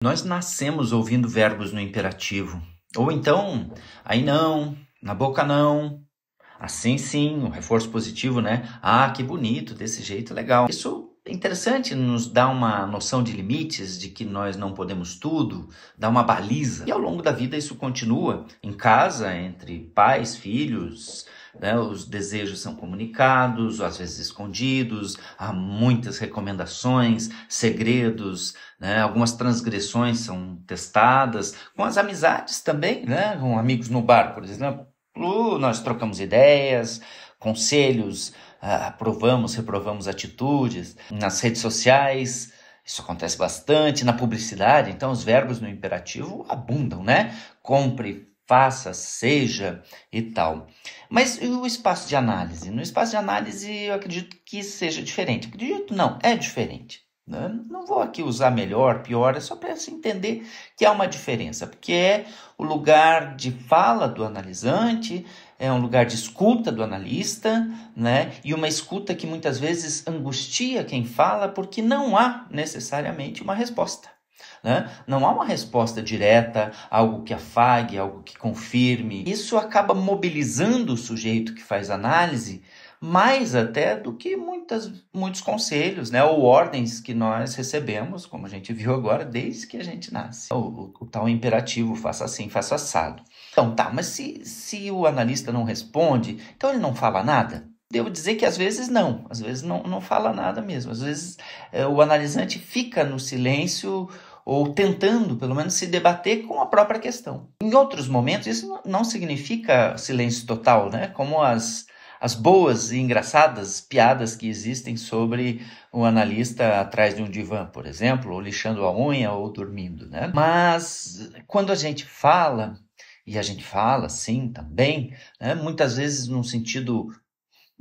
Nós nascemos ouvindo verbos no imperativo. Ou então, aí não, na boca não, assim sim, o reforço positivo, né? Ah, que bonito, desse jeito, legal. Isso é interessante, nos dá uma noção de limites, de que nós não podemos tudo, dá uma baliza. E ao longo da vida isso continua, em casa, entre pais, filhos, né? Os desejos são comunicados, às vezes escondidos, há muitas recomendações, segredos, né? Algumas transgressões são testadas, com as amizades também, né? Com amigos no bar, por exemplo. Nós trocamos ideias, conselhos, aprovamos, reprovamos atitudes. Nas redes sociais, isso acontece bastante. Na publicidade, então, os verbos no imperativo abundam, né? Compre, faça, seja e tal. Mas e o espaço de análise? No espaço de análise, eu acredito que seja diferente. Acredito não, é diferente. Não vou aqui usar melhor, pior, é só para se entender que há uma diferença, porque é o lugar de fala do analisante, é um lugar de escuta do analista, né? E uma escuta que muitas vezes angustia quem fala, porque não há necessariamente uma resposta. Né? Não há uma resposta direta, algo que afague, algo que confirme. Isso acaba mobilizando o sujeito que faz análise mais até do que muitos conselhos, né? Ou ordens que nós recebemos, como a gente viu agora, desde que a gente nasce. O tal imperativo, faça assim, faça assado. Então, tá, mas se o analista não responde, então ele não fala nada? Devo dizer que às vezes não fala nada mesmo. Às vezes o analisante fica no silêncio ou tentando, pelo menos, se debater com a própria questão. Em outros momentos, isso não significa silêncio total, né? Como as boas e engraçadas piadas que existem sobre o analista atrás de um divã, por exemplo, ou lixando a unha ou dormindo, né? Mas quando a gente fala, e a gente fala sim também, né? Muitas vezes num sentido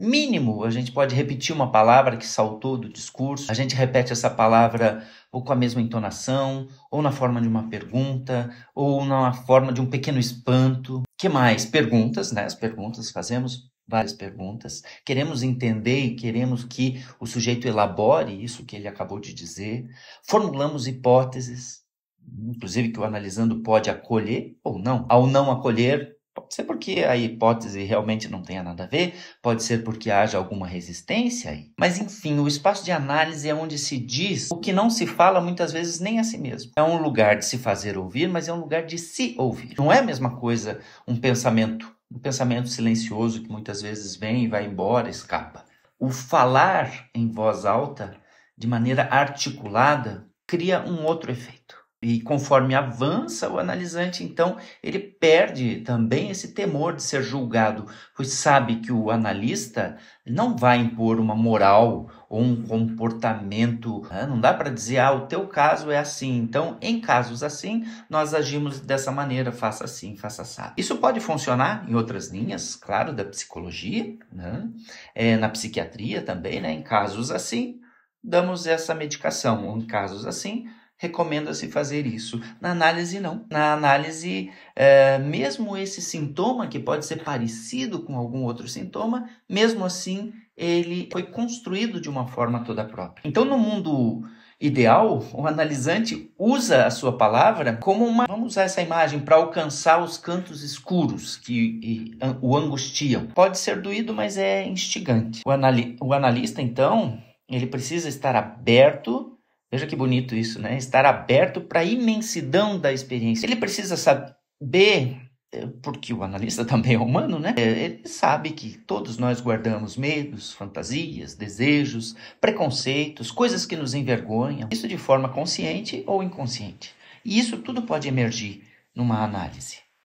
mínimo, a gente pode repetir uma palavra que saltou do discurso, a gente repete essa palavra ou com a mesma entonação, ou na forma de uma pergunta, ou na forma de um pequeno espanto. Que mais? Perguntas, né? As perguntas, fazemos várias perguntas, queremos entender e queremos que o sujeito elabore isso que ele acabou de dizer, formulamos hipóteses, inclusive que o analisando pode acolher ou não. Ao não acolher, pode ser porque a hipótese realmente não tenha nada a ver, pode ser porque haja alguma resistência aí. Mas enfim, o espaço de análise é onde se diz o que não se fala muitas vezes nem a si mesmo. É um lugar de se fazer ouvir, mas é um lugar de se ouvir. Não é a mesma coisa um pensamento silencioso que muitas vezes vem e vai embora, escapa. O falar em voz alta, de maneira articulada, cria um outro efeito. E conforme avança o analisante, então, ele perde também esse temor de ser julgado, pois sabe que o analista não vai impor uma moral ou um comportamento. Não dá para dizer, o teu caso é assim, então, em casos assim, nós agimos dessa maneira, faça assim, faça assado. Isso pode funcionar em outras linhas, claro, da psicologia, né? Na psiquiatria também, né? Em casos assim, damos essa medicação, ou em casos assim, recomenda-se fazer isso. Na análise, não. Na análise, mesmo esse sintoma, que pode ser parecido com algum outro sintoma, mesmo assim, ele foi construído de uma forma toda própria. Então, no mundo ideal, o analisante usa a sua palavra como vamos usar essa imagem, para alcançar os cantos escuros que o angustiam. Pode ser doído, mas é instigante. O analista, então, ele precisa estar aberto. Veja que bonito isso, né? Estar aberto para a imensidão da experiência. Ele precisa saber, porque o analista também é humano, né? Ele sabe que todos nós guardamos medos, fantasias, desejos, preconceitos, coisas que nos envergonham. Isso de forma consciente ou inconsciente. E isso tudo pode emergir numa análise.